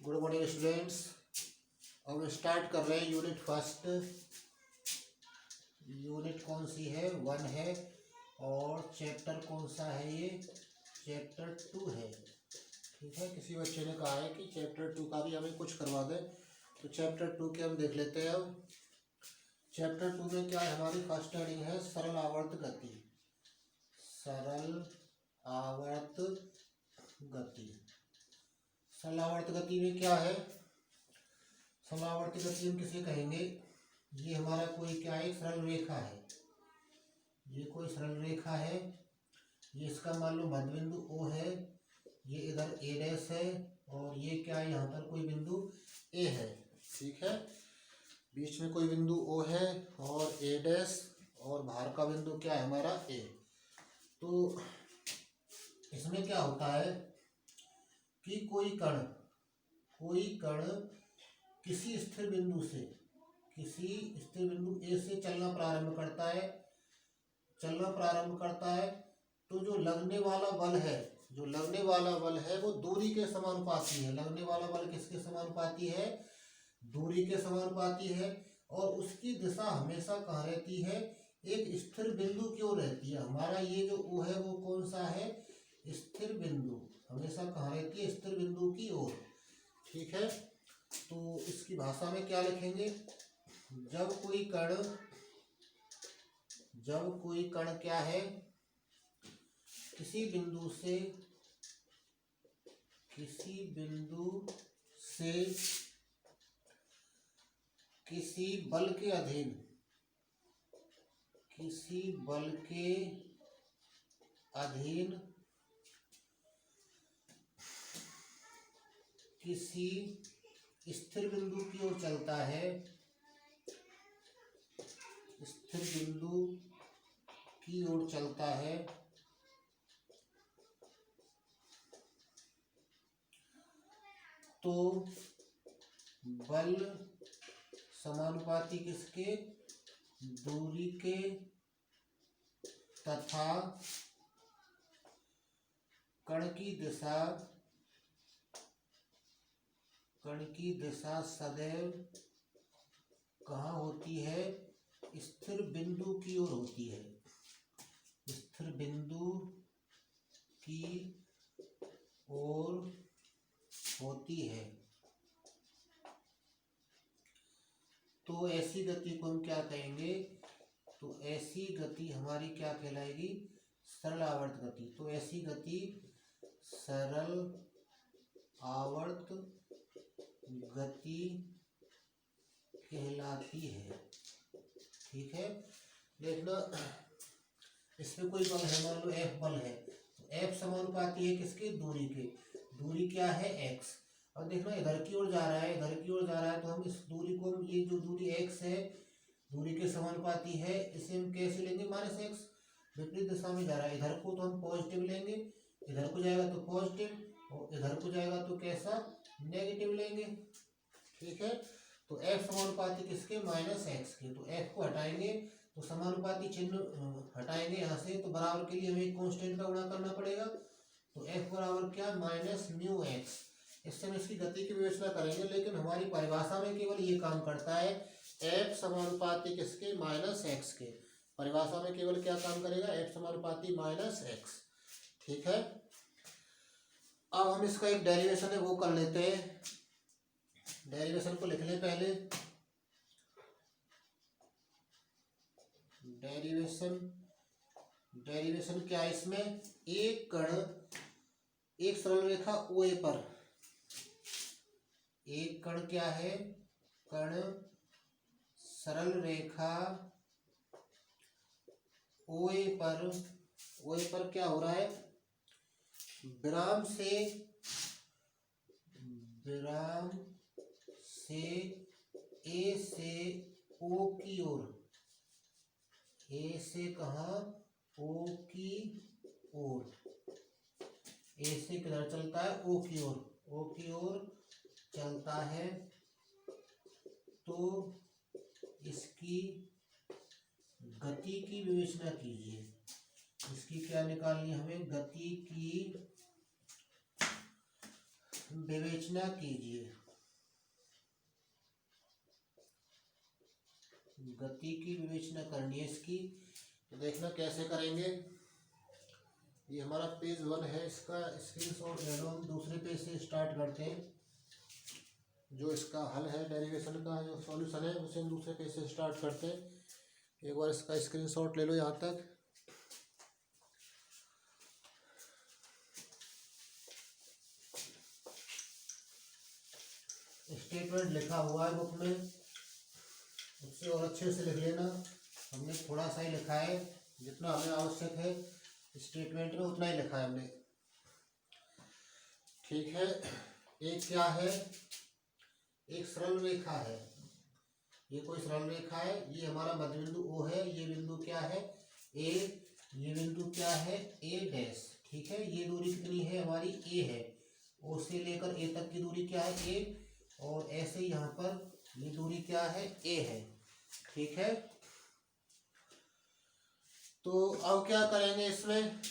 Good morning students. अब start कर रहे हैं यूनिट फर्स्ट। यूनिट कौन सी है? 1 है। और चैप्टर कौन सा है? ये चैप्टर 2 है। ठीक है, किसी बच्चे ने कहा है कि चैप्टर 2 का भी हमें कुछ करवा दें, तो चैप्टर 2 के हम देख लेते हैं। अब चैप्टर 2 में क्या है? हमारी फर्स्ट हेडिंग है सरल आवर्त गति। सरल आवर्त गति। सरल आवर्त गति में क्या है? सरल आवर्त गति हम किसे कहेंगे? ये हमारा कोई क्या है? सरल रेखा है। ये कोई सरल रेखा है। ये इसका मान लो मध्य बिंदु O है। ये इधर A डैश है और ये क्या है? यहाँ पर कोई बिंदु A है। ठीक है, बीच में कोई बिंदु O है और A डैश, और बाहर का बिंदु क्या है? हमारा A। तो इसमें क्या होता है कि कोई कण किसी स्थिर बिंदु A से चलना प्रारंभ करता है। तो जो लगने वाला बल है वो दूरी के समानुपाती है। लगने वाला बल किसके समानुपाती है? दूरी के समानुपाती है। और उसकी दिशा हमेशा कहाँ रहती है? एक स्थिर बिंदु की ओर रहती है। हमारा ये जो O है वो कौन सा है? स्थिर बिंदु। हमेशा कहाँ रहती है? स्थिर बिंदु की ओर। ठीक है, तो इसकी भाषा में क्या लिखेंगे? जब कोई कण क्या है? किसी बिंदु से किसी बल के अधीन किसी स्थिर बिंदु की ओर चलता है। स्थिर बिंदु की ओर चलता है तो बल समानुपाती किसके? दूरी के, तथा कण की दिशा सदैव कहाँ होती है? स्थिर बिंदु की ओर होती है। स्थिर बिंदु की ओर होती है। तो ऐसी गति को हम क्या कहेंगे? तो ऐसी गति हमारी क्या कहलाएगी? सरल आवर्त गति। तो ऐसी गति सरल आवर्त गति कहलाती है। ठीक है, देखना, इसमें कोई बल है, मान लो F बल है। तो F समानुपाती है किसके? दूरी के। दूरी क्या है? x। और देखना इधर की ओर जा रहा है, तो हम इस दूरी को, ये जो दूरी x है, दूरी के समानुपाती है, इसे हम कैसे लेंगे? -x। विपरीत दिशा में जा रहा है। इधर को तो हम पॉजिटिव लेंगे, इधर को जाएगा तो पॉजिटिव, और इधर को जाएगा तो कैसा? नेगेटिव लेंगे। ठीक है, तो F समानुपाती किसके? -x के। तो F को हटाएंगे तो समानुपाती चिन्ह हटाएंगे यहाँ से, तो बराबर के लिए हमें एक कांस्टेंट का गुणा करना पड़ेगा। तो F बराबर क्या? -μx। इससे हम इसकी गति की विवेचना करेंगे, लेकिन हमारी परिभाषा में केवल ये काम करता है। F समानुपाती किसके? -x के। परिभाषा में केवल क्या काम करेगा? F समानुपाती -x। ठीक है, अब हम इसका एक डेरिवेशन है वो कर लेते हैं। डेरिवेशन को लिख लें पहले। डेरिवेशन क्या है इसमें? एक सरल रेखा OA पर, एक कण क्या है? कण सरल रेखा OA पर क्या हो रहा है? विराम से A से O की ओर, A से कहाँ? O की ओर। A से किधर चलता है? O की ओर चलता है। तो इसकी गति की विवेचना कीजिए। इसकी क्या निकालनी है हमें? गति की विवेचना कीजिए, गति की विवेचना करनी है इसकी। तो देखना कैसे करेंगे। ये हमारा पेज 1 है, इसका स्क्रीनशॉट ले लो। हम दूसरे पेज से स्टार्ट करते हैं। जो इसका हल है, डेरिवेशन का जो सॉल्यूशन है, उसे हम दूसरे पेज से स्टार्ट करते हैं। एक बार इसका स्क्रीनशॉट ले लो यहाँ तक। स्टेटमेंट लिखा हुआ है बुक में, उससे और अच्छे से लिख लेना। हमने थोड़ा सा ही लिखा है, जितना हमें आवश्यक है स्टेटमेंट में उतना ही लिखा है हमने। ठीक है। एक क्या है, एक सरल रेखा है। ये कोई सरल रेखा है। ये हमारा मध्य बिंदु O है। ये बिंदु क्या है, A। ये बिंदु क्या है, A डैश। ठीक है। ये दूरी कितनी है हमारी, A है। O से लेकर A तक की दूरी क्या है, A। और ऐसे यहाँ पर ये दूरी क्या है, A है। ठीक है। तो अब क्या करेंगे इसमें,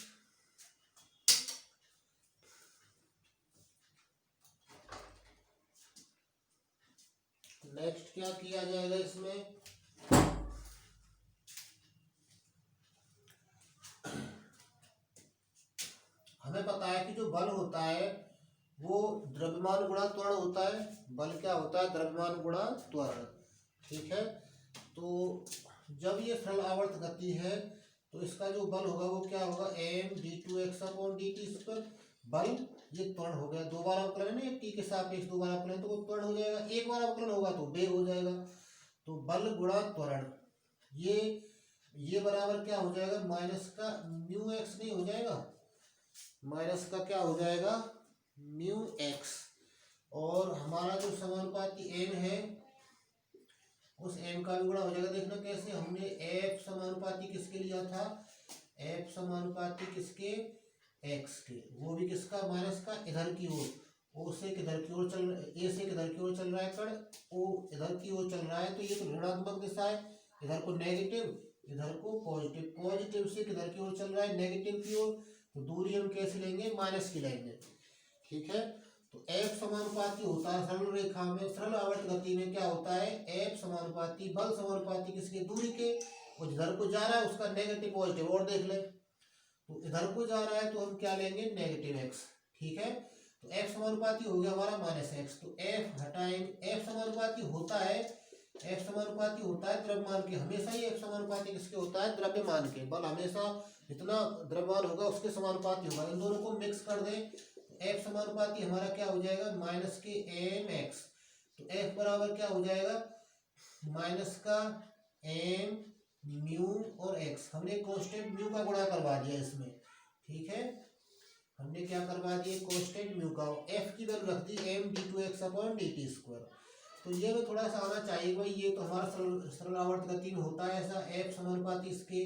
नेक्स्ट क्या किया जाएगा इसमें, हमें पता है कि जो बल होता है वो द्रव्यमान गुणा त्वरण होता है। बल क्या होता है, द्रव्यमान गुणा त्वरण। ठीक है। तो जब ये सरल आवर्त गति है तो इसका जो बल होगा वो क्या होगा, m(d2x/dt²। बल ये त्वरण हो गया, दो बार अवकलन है ना, टी के सापेक्ष दो बार अवकलन, तो वो त्वरण हो जाएगा। एक बार अवकलन होगा तो वेग हो जाएगा। तो बल गुणा त्वरण, ये बराबर क्या हो जाएगा, माइनस का म्यू एक्स नहीं हो जाएगा, माइनस का क्या हो जाएगा, म्यू एक्स। और हमारा जो समानुपाती एम है उस एम का भी गुणा हो जाएगा। देखना कैसे, हमने एफ समानुपाती किसके लिया था, एफ समानुपाती किसके, एक्स के। वो भी किसका, माइनस का, इधर की ओर, ओ से किधर की ओर चल, ए से किधर की ओर चल रहा है कण, ओ इधर की ओर चल रहा है। तो ये तो ऋणात्मक दिशा है, इधर को नेगेटिव, इधर को पॉजिटिव। पॉजिटिव से किधर की ओर चल रहा है, नेगेटिव की ओर। तो दूरी हम कैसे लेंगे, माइनस की लेंगे। ठीक है। तो एफ समानुपाती होता है सरल रेखा में, सरल आवर्त गति में क्या होता है, एफ समानुपाती बल समानुपाती किसके, दूरी के। और जिधर को जा रहा है उसका नेगेटिव पॉजिटिव। और देख ले, तो इधर को जा रहा है तो हम क्या लेंगे, नेगेटिव एक्स। ठीक है। तो एफ समानुपाती हो गया हमारा माइनस एक्स। तो एफ हटाएंगे, एफ समानुपाती होता है, एफ समानुपाती होता है द्रव्यमान के। हमेशा ही एफ समानुपाती किसके होता है, द्रव्यमान के। बल हमेशा जितना द्रव्यमान होगा उसके समानुपाती होगा। इन दोनों को मिक्स कर दें, एफ समानुपाती हमारा क्या हो जाएगा, माइनस के एम एक्स। तो एफ बराबर क्या हो जाएगा, माइनस का एम म्यू और एक्स। हमने कांस्टेंट म्यू का गुणा करवा दिया इसमें। ठीक है। हमने क्या करवा दिया, कांस्टेंट म्यू का। एफ की वैल्यू रख दी m(d2x/dt²। तो ये में थोड़ा सा आना चाहिए भाई, ये तो हमारा सरल आवर्त गति में होता है ऐसा। एफ समानुपाती इसके,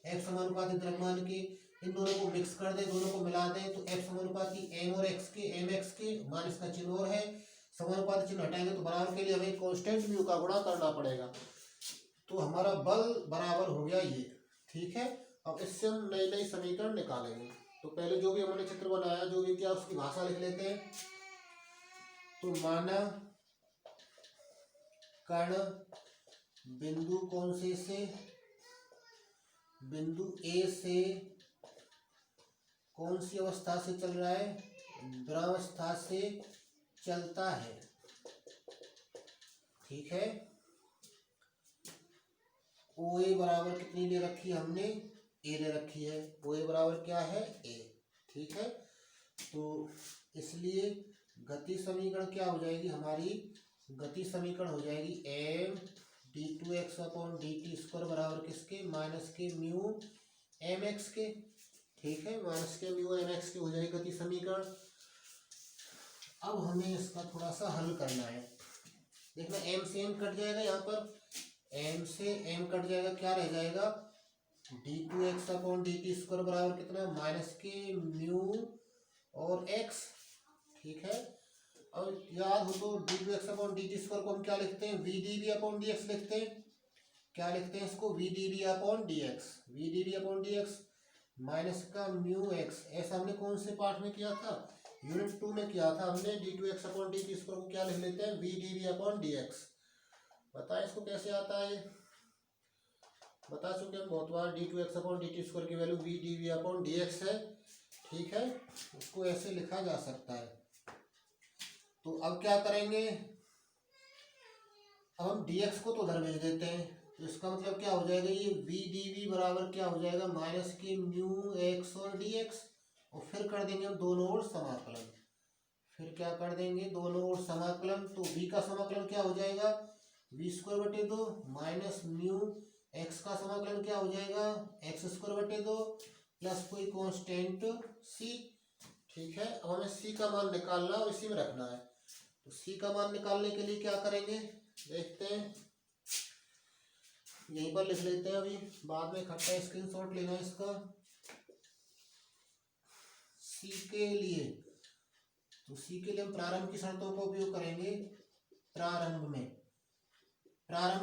एफ समानुपाती द्रव्यमान के। इन दोनों को मिक्स कर दें, दोनों को मिला दें, तो एफ समानुपाती एम और एक्स के, एम एक्स के, माइनस का चिन्ह और है, समानुपाती चिन्ह हटाएंगे तो बराबर के लिए हमें कांस्टेंट म्यू का गुणा करना पड़ेगा। तो हमारा बल बराबर हो गया ये। ठीक है। अब इससे हम नई नई समीकरण निकालेंगे। तो पहले जो भी हमने चित्र बनाया, जो भी क्या, उसकी भाषा लिख लेते हैं। तो माना कण बिंदु कौन से बिंदु ए से कौन सी अवस्था से चल रहा है, विरामावस्था से चलता है। ठीक है। ओ ए बराबर कितनी ले रखी है हमने, ए ले रखी है। ओ ए बराबर क्या है, ए। ठीक है। तो इसलिए गति समीकरण क्या हो जाएगी हमारी, गति समीकरण हो जाएगी m(d2x/dt² बराबर किसके, माइनस के म्यू एम एक्स के। ठीक है। माइनस के म्यू एम एक्स की हो जाएगी गति समीकरण। अब हमें इसका थोड़ा सा हल करना है। देखना m से m कट जाएगा, यहाँ पर m से m कट जाएगा, क्या रह जाएगा, d2x/dt² बराबर कितना, माइनस के म्यू और x। ठीक है। और याद हो तो d2x/dt² को हम क्या लिखते हैं, vdv/dx लिखते हैं। क्या लिखते हैं इसको, vdv/dx, vdv/dx माइनस का म्यू एक्स। ऐसा हमने कौन से पार्ट में किया था, यूनिट 2 में किया था हमने d2x अपॉन dt स्क्वायर को क्या लिख लेते हैं v dv अपॉन dx। बताएं इसको कैसे आता है, बता चुके हम बहुत बार d2x अपॉन dt स्क्वायर की value v dv upon dx है। ठीक है, उसको ऐसे लिखा जा सकता है। तो अब क्या करेंगे, अब हम dx को तो उधर भेज देते हैं, तो इसका मतलब क्या हो जाएगा, ये v dv बराबर क्या हो जाएगा माइनस के म्यू x और dx, और फिर कर देंगे हम दोनों ओर समाकलन। फिर क्या कर देंगे दोनों ओर समाकलन, तो v का समाकलन क्या हो जाएगा v स्क्वायर बटे 2 माइनस म्यू x का समाकलन क्या हो जाएगा x स्क्वायर बटे 2 प्लस कोई कांस्टेंट c। ठीक है, अब हमें c का मान निकालना और इसी में रखना है। तो c का मान निकालने के लिए क्या करेंगे देखते हैं, यहीं पर लिख लेते हैं, अभी बाद में इकट्ठा स्क्रीनशॉट लेना है इसका। सी के लिए, तो सी के लिए हम प्रारंभ की शर्तों का उपयोग करेंगे। प्रारंभ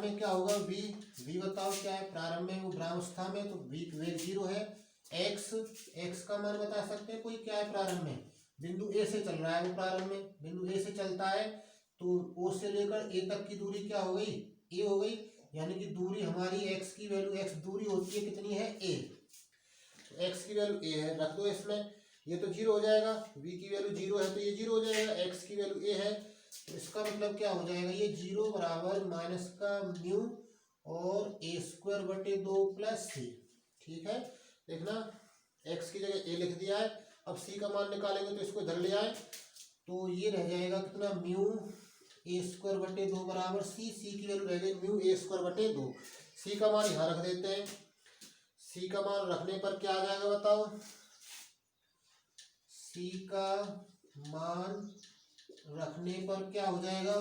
में क्या होगा v बताओ क्या है प्रारंभ में, वो भ्रामवस्था में, तो v वेग 0 है। x का मान बता सकते हैं कोई क्या है प्रारंभ में, बिंदु ए से चल रहा है वो, प्रारंभ में बिंदु ए से चलता है, तो ओ से लेकर ए तक की दूरी क्या हो गई ए हो गई, यानी कि दूरी हमारी x की वैल्यू, x दूरी होती है कितनी है a, तो x की वैल्यू a है, रख दो इसमें, ये तो 0 हो जाएगा, v की वैल्यू 0 है तो ये 0 हो जाएगा, x की वैल्यू a है, तो इसका मतलब क्या हो जाएगा, ये 0 बराबर माइनस का म्यू और a स्क्वायर बटे 2 प्लस c। ठीक है, देखना x की जगह a लिख दिया है। अब c का मान निकालेंगे तो इसको इधर ले आए, तो ये रह जाएगा कितना म्यू a स्क्वायर बटे 2 बराबर c की वैल्यू रह गई म्यू a स्क्वायर बटे 2, c का मान यहाँ रख देते हैं। c का मान रखने पर क्या आ जाएगा बताओ, c का मान रखने पर क्या हो जाएगा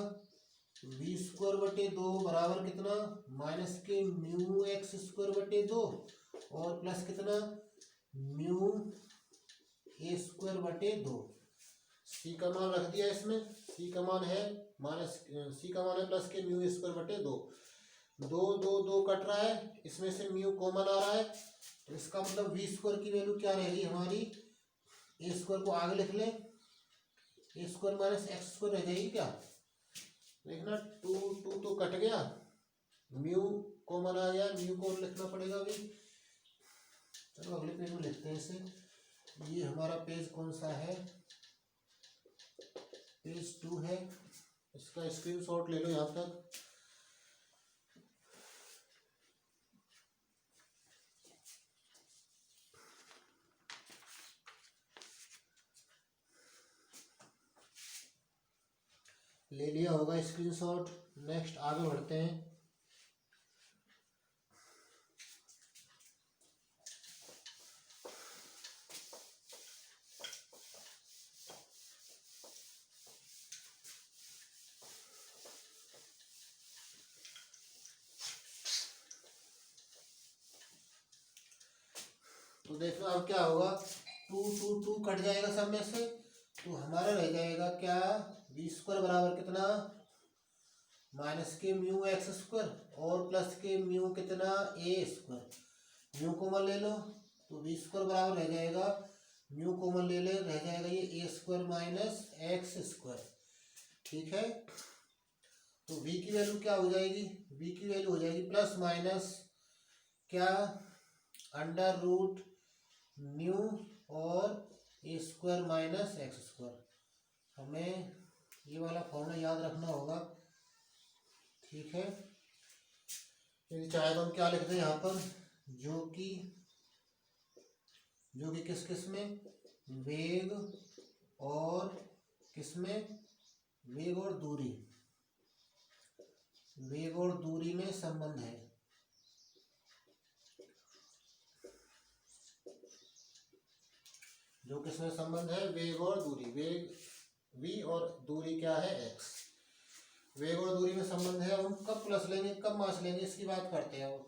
v स्क्वायर बटे 2 बराबर कितना माइनस के म्यू x स्क्वायर बटे 2 और प्लस कितना म्यू a स्क्वायर बटे 2। c का मान रख दिया इसमें, c का मान है माइनस, c का मान है प्लस के म्यू स्क्वायर बटे 2, 2 कट रहा है, इसमें से म्यू कॉमन आ रहा है, तो इसका मतलब v स्क्वायर की वैल्यू क्या रहेगी हमारी, a स्क्वायर को आगे लिख लें, ए स्क्वायर माइनस एक्स स्क्वायर रह जाएगी क्या, देखना 2 तो कट गया, म्यू कॉमन आ गया, म्यू को लिखना पड़ेगा अभी। चलो अगले पेज में लिखते हैं इसे, ये हमारा पेज कौन सा है, पेज 2 है, इसका स्क्रीनशॉट ले लो यहाँ तक। ले लिया होगा स्क्रीनशॉट, नेक्स्ट आगे बढ़ते हैं। तो देखो अब क्या होगा, 2 कट जाएगा सब में से, तो हमारा रह जाएगा क्या v स्क्वायर बराबर कितना माइनस के म्यू एक्स स्क्वायर और प्लस के म्यू कितना a स्क्वायर, म्यू कॉमन ले लो तो v स्क्वायर बराबर रह जाएगा, म्यू कॉमन ले ले रह जाएगा ये a square minus X square. ठीक है, तो v की वैल्यू क्या हो जाएगी, v की वैल्यू हो जाएगी प्लस माइनस क्या अंडर रूट म्यू और ए स्क्वायर माइनस एक्स स्क्वायर। हमें ये वाला फॉर्मूला याद रखना होगा। ठीक है, यदि चाहे तो हम क्या लिखते हैं यहाँ पर, जो कि किस किस में वेग और किस में वेग और दूरी, वेग और दूरी में संबंध है। जो किसमें संबंध है, वेग और दूरी, वेग v और दूरी क्या है x, वेग और दूरी में संबंध है। हम कब प्लस लेंगे कब माइनस लेंगे इसकी बात करते हैं।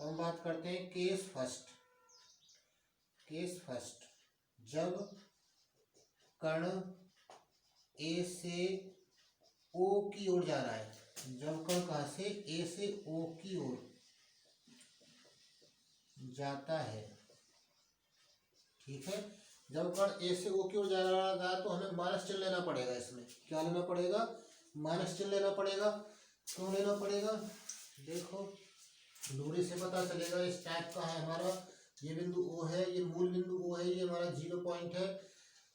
हम बात करते हैं केस फर्स्ट, जब कण a से o की ओर जा रहा है, जब कण कहाँ से a से o की ओर जाता है। ठीक है, जब कण ए से ओ की ओर जा रहा है तो हमें माइनस चिन्ह लेना पड़ेगा। इसमें क्या लेना पड़ेगा? माइनस चिन्ह लेना पड़ेगा। क्यों लेना पड़ेगा? देखो दूरी से पता चलेगा इस टाइप का है हमारा, ये बिंदु ओ है, ये मूल बिंदु ओ है, ये हमारा 0 पॉइंट है,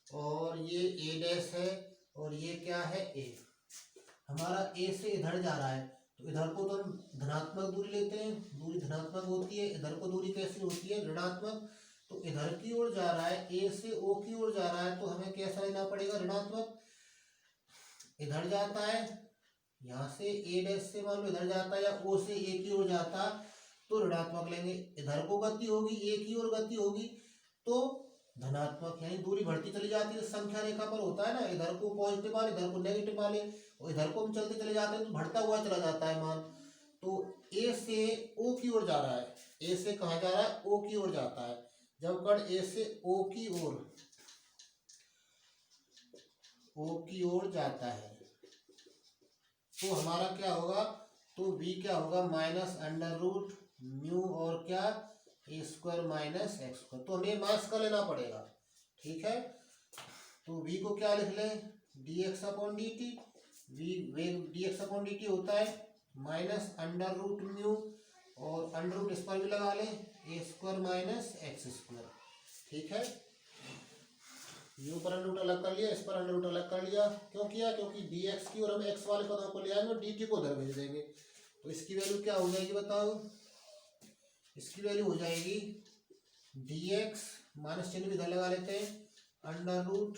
और ये ए डैश है, और ये क्या है? ए। हमारा ए से इधर जा रहा है तो इधर को तो हम धनात्मक दूरी लेते हैं, दूरी धनात्मक होती है। इधर को दूरी कैसी होती है? ऋणात्मक। तो इधर की ओर जा रहा है, ए से ओ की ओर जा रहा है, तो हमें कैसा लेना पड़ेगा? ऋणात्मक। इधर जाता है, यहाँ से ए डैश से मान लो इधर जाता है, या ओ से ए की ओर जाता तो ऋणात्मक लेंगे। इधर को गति होगी, ए की ओर गति होगी तो धनात्मक, यानी दूरी बढ़ती चली जाती है। संख्या रेखा पर होता है ना, इधर को पॉजिटिव वाले, इधर को नेगेटिव वाले, और इधर को हम चलते चले जाते हैं तो बढ़ता हुआ चला जाता है मान। तो ए से ओ की ओर जा रहा है, ए से कहाँ जा रहा है? ओ की ओर जाता है। जब कण ए से ओ की ओर जाता है तो हमारा क्या होगा? तो v क्या होगा? माइनस अंडर रूट म्यू और क्या? ए स्क्वायर माइनस एक्स स्क्वायर। तो हमें मास का लेना पड़ेगा, ठीक है। तो v को क्या लिख लें? D x upon D T. D x upon D T होता है माइनस अंडर रूट म्यू, और अंडर रूट इस पर भी लगा लें, ए स्क्वायर माइनस एक्स स्क्वायर, ठीक है। यू पर अंडर रूट अलग कर लिया, इस पर अंडर रूट अलग कर लिया। क्यों किया? क्योंकि डी एक्स की और हम एक्स वाले पदों को ले आएंगे और डी टी को उधर भेज देंगे। तो इसकी वैल्यू क्या हो जाएगी बताओ? इसकी वैल्यू हो जाएगी डी एक्स, माइनस चिन्ह भी इधर लगा लेते हैं, under root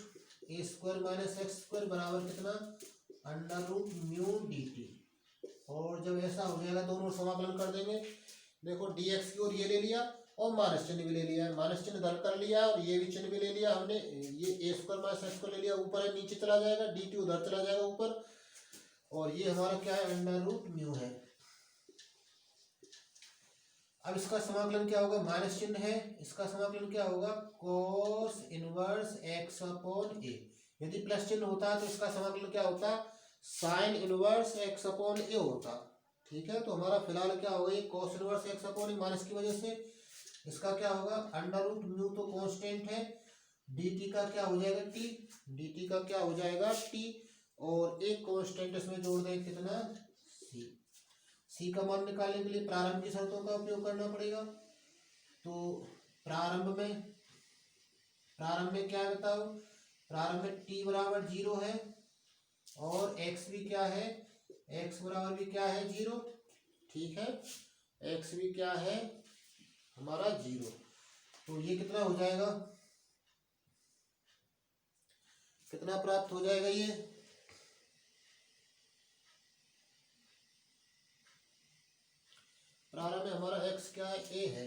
A square minus X square बराबर कितना? Under root mu D T. और जब ऐसा हो जाएगा दोनों समाकलन कर देंगे। देखो डी एक्स की ओर ये ले लिया और माइनस चिन्ह भी ले लिया है, माइनस चिन्ह इधर कर लिया और ये भी चिन्ह भी ले लिया हमने। ये ए स्क्वायर माइनस एक्स स्क्वायर ले लिया, ऊपर है नीचे चला जाएगा, डी टी उधर चला जाएगा ऊपर, और ये हमारा क्या है? अंडर रूट म्यू है। अब इसका समाकलन क्या होगा? माइनस चिन्ह है, इसका समाकलन क्या होगा? cos इनवर्स एक्स अपॉन ए। यदि प्लस चिन्ह होता है तो इसका समाकलन क्या होता? साइन इनवर्स एक्स अपॉन ए होता, ठीक है। तो हमारा फिलहाल क्या होगा? ये cos इनवर्स एक्स अपॉन ए माइनस की वजह से इसका क्या होगा? अंडर रूट म्यू तो कांस्टेंट है, डी टी का क्या हो जाएगा? टी। डी टी का क्या हो जाएगा? टी। और एक कांस्टेंट इसमें जोड़ दें, कितना? सी। सी का मान निकालने के लिए प्रारंभ की शर्तों का उपयोग करना पड़ेगा। तो प्रारंभ में क्या है बताओ? प्रारंभ में टी बराबर 0 है और एक्स भी क्या है? एक्स बराबर भी क्या है? 0, ठीक है। एक्स भी क्या है हमारा? 0। तो ये कितना हो जाएगा? कितना प्राप्त हो जाएगा? ये प्रारंभ में हमारा x क्या है? a है।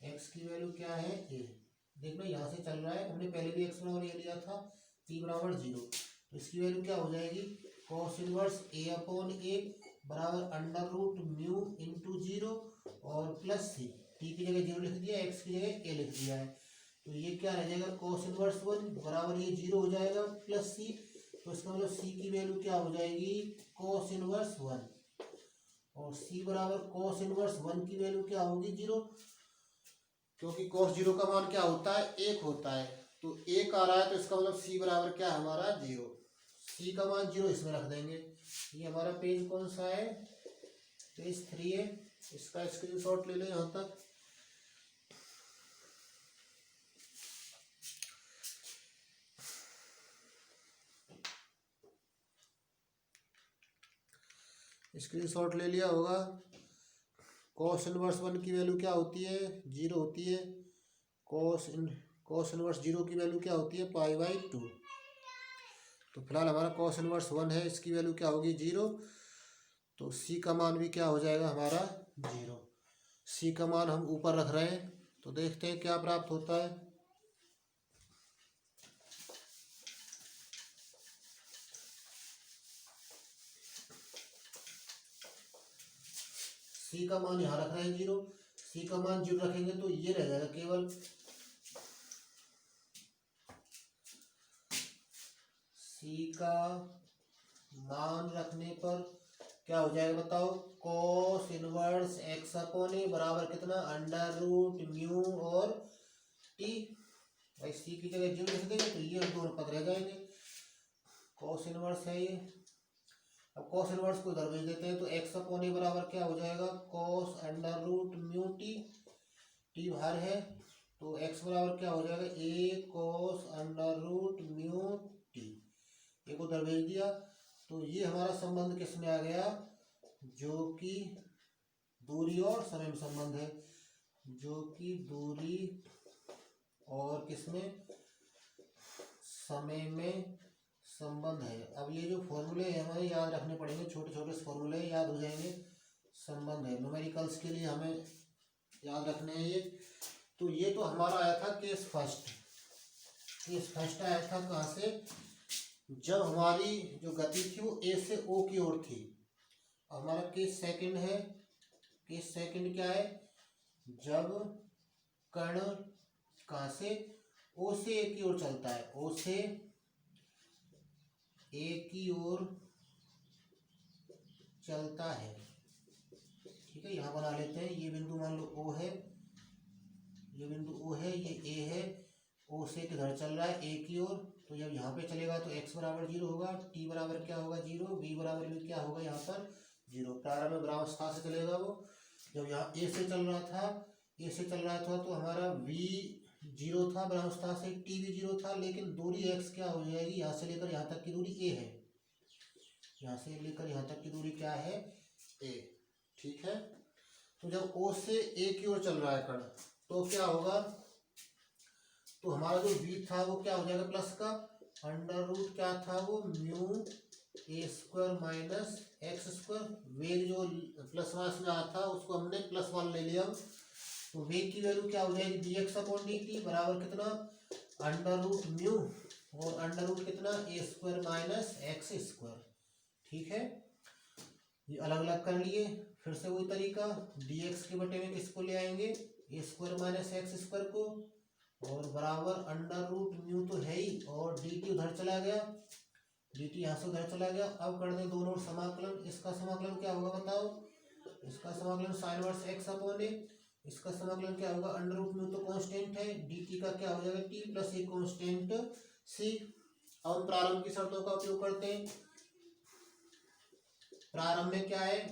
x की वैल्यू क्या है? a। देखना यहाँ से चल रहा है, हमने पहले भी x बराबर ये लिया था, t बराबर 0। तो इसकी वैल्यू क्या हो जाएगी? cos inverse a upon a बराबर अंडर रूट म्यू इंटू 0 और प्लस सी। t की जगह 0 लिख दिया, x की जगह a लिख दिया है। तो ये क्या रह जाएगा? cos इनवर्स 1 बराबर ये 0 हो जाएगा प्लस सी। तो इसका मतलब c की वैल्यू क्या हो जाएगी? cos इनवर्स 1, और c बराबर cos इनवर्स 1 की वैल्यू क्या होगी? 0, क्योंकि cos 0 का मान क्या होता है? 1 होता है। तो 1 आ रहा है तो इसका मतलब c बराबर क्या है हमारा? 0। c का मान 0 इसमें रख देंगे। ये हमारा पेज कौन सा है? पेज 3 है। इसका स्क्रीनशॉट ले लें यहाँ तक। स्क्रीनशॉट ले लिया होगा। cos इनवर्स 1 की वैल्यू क्या होती है? 0 होती है। cos इनवर्स 0 की वैल्यू क्या होती है? π/2। तो फिलहाल हमारा cos इनवर्स 1 है, इसकी वैल्यू क्या होगी? 0। तो c का मान भी क्या हो जाएगा हमारा? 0। c का मान हम ऊपर रख रहे हैं, तो देखते हैं क्या प्राप्त होता है। c का मान यहाँ रख रहे हैं 0। c का मान 0 रखेंगे तो ये रह जाएगा केवल। c का मान रखने पर क्या हो जाएगा बताओ? cos इनवर्स x अपॉन ए बराबर कितना? अंडर रूट म्यू और t। भाई सी की जगह 0 लिख देंगे तो ये दोनों पद रह जाएंगे। कॉस इनवर्स है ये। अब कॉस इनवर्स को इधर भेज देते हैं तो एक्स अपॉन ए बराबर क्या हो जाएगा, cos under root mu T, T बाहर है तो एक्स बराबर क्या हो जाएगा, A cos under root mu T, A को उधर भेज दिया तो ये हमारा संबंध किस में आ गया, जो कि दूरी और समय में संबंध है, जो कि दूरी और किसमें, समय में संबंध है। अब ये जो फॉर्मूले हमें याद रखने पड़ेंगे, छोटे छोटे फॉर्मूले याद हो जाएंगे, संबंध है न्यूमेरिकल्स के लिए हमें याद रखने हैं ये। तो ये तो हमारा आया था केस फर्स्ट। केस फर्स्ट आया था कहाँ से, जब हमारी जो गति थी वो ए से ओ की ओर थी। हमारा केस सेकंड है, केस सेकंड क्या है, जब कण कहाँ से, ओ से ए की ओर चलता है, ओ से ए की ओर चलता है। ठीक है, यहाँ बना लेते हैं, ये बिंदु मान लो ओ है, ये बिंदु ओ है, ये ए है, ओ से किधर चल रहा है, ए की ओर। तो जब यहाँ पे चलेगा तो x बराबर 0 होगा, t बराबर क्या होगा 0, v बराबर भी क्या होगा यहाँ पर 0। प्रारंभ में ब्रह्मावस्था से चलेगा वो। जब यहाँ ए से चल रहा था, ए से चल रहा था तो हमारा v 0 था ब्रह्मावस्था से, t भी 0 था, लेकिन दूरी x क्या हो जाएगी, यहाँ से लेकर यहाँ तक की दूरी a है, यहाँ से लेकर यहाँ तक की दूरी क्या है a। ठीक है, तो जब o से a की ओर चल रहा है कण तो क्या होगा, तो हमारा जो v था वो क्या हो जाएगा प्लस का अंडर रूट क्या था वो mu A square minus X square. वेग जो प्लस माइनस में आता था उसको हमने प्लस वन ले लिया, तो वेग की वैल्यू क्या हो जाएगी D x upon D T बराबर कितना अंडर रूट म्यू और अंडर रूट कितना ए स्क्वायर माइनस एक्स स्क्वायर। ठीक है, ये अलग अलग कर लिए। फिर से वही तरीका, डी एक्स के बटे में किसको ले आएंगे ए स्क्वायर माइनस एक्स स्क्वायर को, और बराबर अंडर रूट म्यू तो है ही, और डी टी उधर चला गया, डी टी यहाँ से उधर चला गया। अब कर दें दोनों समाकलन, इसका समाकलन क्या होगा बताओ, इसका समाकलन साइन वर्स एक्स अपॉन ए, इसका समाकलन क्या होगा अंडर रूट म्यू तो कांस्टेंट है, डी टी का क्या हो जाएगा टी प्लस ए कांस्टेंट सी। अब प्रारंभ की शर्तों का उपयोग करते हैं। प्रारंभ में क्या है,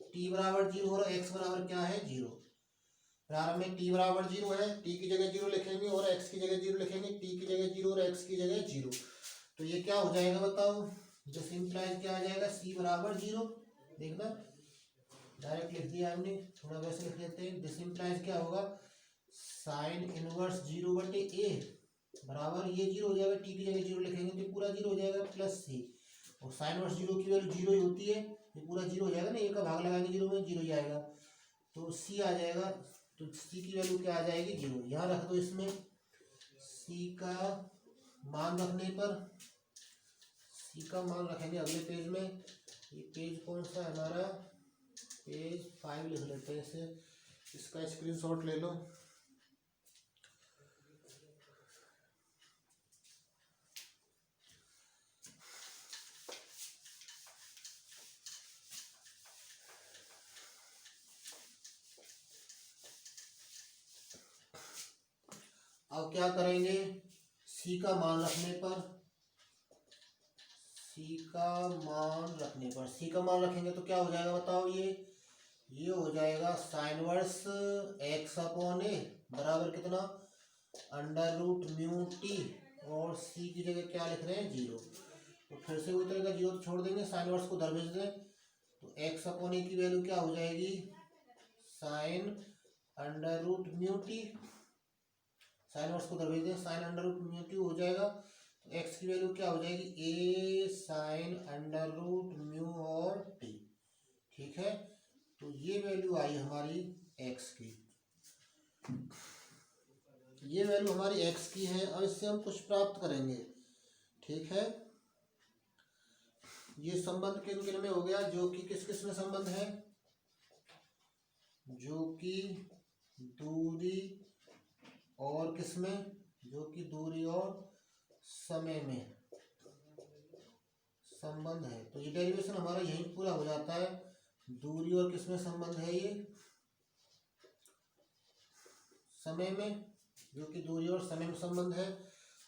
टी बराबर 0 और एक्स बराबर क्या है 0। प्रारंभ में t बराबर 0 है, t की जगह 0 लिखेंगे और x की जगह 0 लिखेंगे, t की जगह 0 और x की जगह 0। तो ये क्या हो जाएगा बताओ, दिस इंप्लाइज क्या आ जाएगा c बराबर 0। देखना डायरेक्ट लिख दिया हमने, थोड़ा वैसे लिख लेते हैं। दिस इंप्लाइज क्या होगा साइन इनवर्स 0 बटे a बराबर ये 0 हो जाएगा, t की जगह 0 लिखेंगे तो पूरा 0 हो जाएगा प्लस c, और साइन वर्स 0 की वैल्यू 0 ही होती है, ये पूरा 0 हो जाएगा ना, a का भाग लगाएंगे 0 में 0 ही आएगा, तो c आ जाएगा। तो c की वैल्यू क्या आ जाएगी 0, यहाँ रख दो। इसमें c का मान रखने पर, c का मान रखेंगे अगले पेज में। ये पेज कौन सा है हमारा, पेज 5 लिख लेते हैं इसे, इसका स्क्रीनशॉट ले लो। अब क्या करेंगे, c का मान रखने पर, c का मान रखने पर, c का मान रखेंगे तो क्या हो जाएगा बताओ, ये हो जाएगा साइन वर्स एक्स अपॉन ए बराबर कितना अंडर रूट म्यू टी, और c की जगह क्या लिख रहे हैं 0। तो फिर से वही तरह का 0 छोड़ देंगे, साइन वर्स को उधर भेज दें, तो एक्स अपॉन ए की वैल्यू क्या हो जाएगी sine under root mu T, sine verse को उधर भेज दें, sine under root mu T हो जाएगा। तो एक्स की वैल्यू क्या हो जाएगी A sine under root mu और टी। ठीक है, तो ये वैल्यू आई हमारी एक्स की, ये वैल्यू हमारी एक्स की है। अब इससे हम कुछ प्राप्त करेंगे। ठीक है, ये संबंध किन किन में हो गया, जो कि किस किस में संबंध है, जो कि दूरी और किसमें, जो कि दूरी और समय में संबंध है। तो ये डेरिवेशन हमारा यहीं पूरा हो जाता है, दूरी और किसमें संबंध है, ये समय में, जो कि दूरी और समय में संबंध है।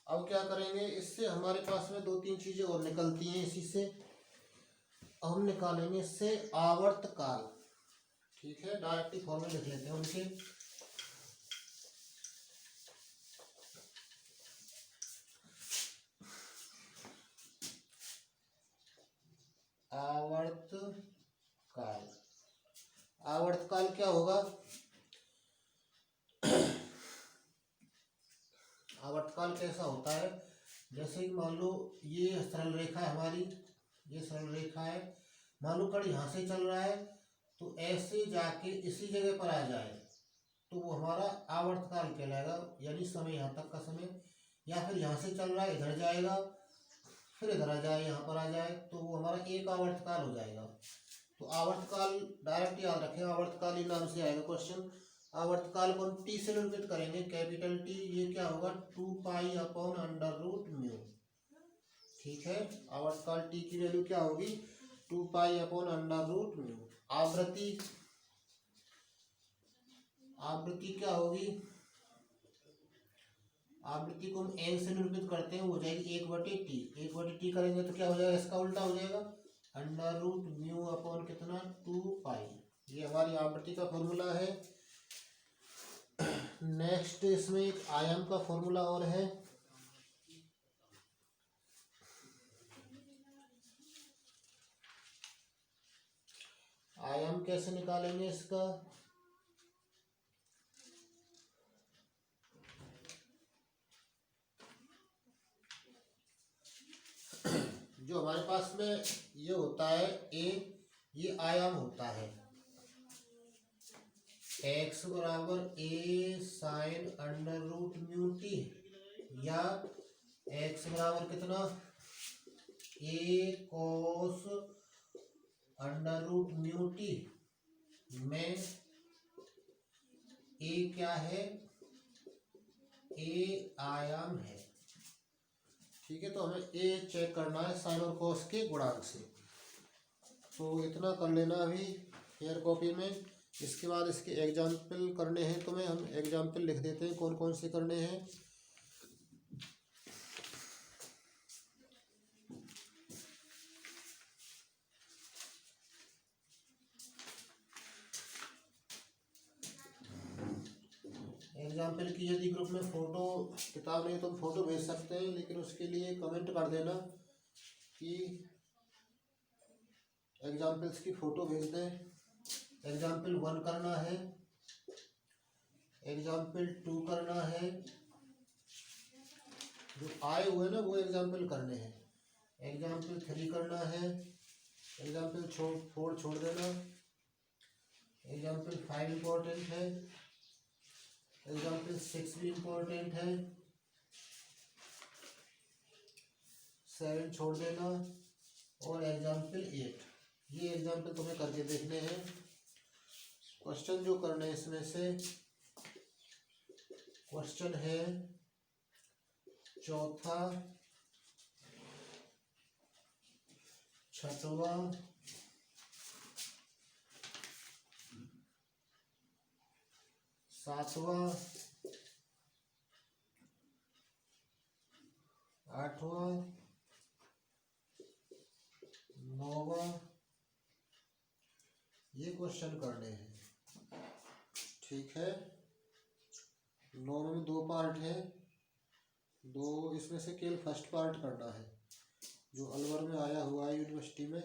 अब क्या करेंगे, इससे हमारे पास में दो तीन चीजें और निकलती हैं इसी से। हम निकालेंगे इससे आवर्तकाल। ठीक है, डायरेक्टली फॉर्मूले लिख लेते हैं उनके। आवर्तकाल, आवर्तकाल क्या होगा, आवर्तकाल कैसा होता है, जैसे कि मान लो ये सरल रेखा है हमारी, ये सरल रेखा है, मान लो कण यहाँ से चल रहा है तो ऐसे जाके इसी जगह पर आ जाए तो वो हमारा आवर्तकाल कहलाएगा, यानी समय, यहाँ तक का समय। या फिर यहाँ से चल रहा है इधर जाएगा फिर इधर आ जाए, यहाँ पर आ जाए, तो वो हमारा एक आवर्तकाल हो जाएगा। तो आवर्तकाल डायरेक्ट याद रखें, आवर्तकाल नाम से आएगा क्वेश्चन। आवर्तकाल को हम टी से निरूपित करेंगे, कैपिटल टी। ये क्या होगा, 2π/√μ। ठीक है, आवर्तकाल टी की वैल्यू क्या होगी, 2π/√μ। आवृत्ति, आवृत्ति क्या होगी, आवृत्ति को हम एन से निरूपित करते हैं, हो जाएगी 1/t। 1/t करेंगे तो क्या हो जाएगा, इसका उल्टा हो जाएगा, √μ/ कितना, 2π। ये हमारी आवृत्ति का फॉर्मूला है। नेक्स्ट इसमें एक आयाम का फॉर्मूला और है। आयाम कैसे निकालेंगे इसका, जो हमारे पास में ये होता है ए, ये आयाम होता है, x बराबर a sin √μt, या x बराबर कितना, a cos √μt में a क्या है, a आयाम है। ठीक है, तो हमें a चेक करना है साइन और कॉस के गुणांक से। तो इतना कर लेना अभी हेयर कॉपी में। इसके बाद इसके एग्जाम्पल करने हैं, तो हम एग्जाम्पल लिख देते हैं कौन कौन से करने हैं। एग्जाम्पल की यदि ग्रुप में फ़ोटो, किताब नहीं तो हम फ़ोटो भेज सकते हैं, लेकिन उसके लिए कमेंट कर देना कि एग्जाम्पल्स की फ़ोटो भेज दें। एग्जाम्पल 1 करना है, एग्जाम्पल 2 करना है, जो आए हुए ना वो एग्जाम्पल करने हैं। एग्जाम्पल 3 करना है, एग्जाम्पल 4 छोड़ देना। एग्जाम्पल 5 इम्पोर्टेंट है, एग्जाम्पल 6 भी इम्पोर्टेंट है, 7 छोड़ देना, और एग्जाम्पल 8। ये एग्जाम्पल तुम्हें करके देखने हैं। क्वेश्चन जो करने हैं इसमें से, क्वेश्चन है चौथा, 6वां, 7वां, 8वां, 9वां, ये क्वेश्चन करने हैं। ठीक है, 9 में 2 पार्ट है, 2 इसमें से केवल फर्स्ट पार्ट करना है जो अलवर में आया हुआ है यूनिवर्सिटी में।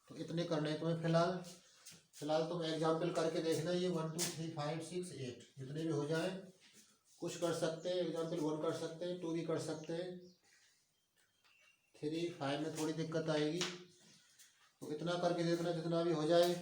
तो इतने करने हैं तुम्हें फिलहाल तुम एग्जाम्पल करके देखना। ये 1 2 3 5 6 8 जितने भी हो जाए, कुछ कर सकते हैं, एग्जाम्पल 1 कर सकते हैं, 2 भी कर सकते हैं, 3 5 में थोड़ी दिक्कत आएगी। तो इतना करके देखना, जितना भी हो जाए।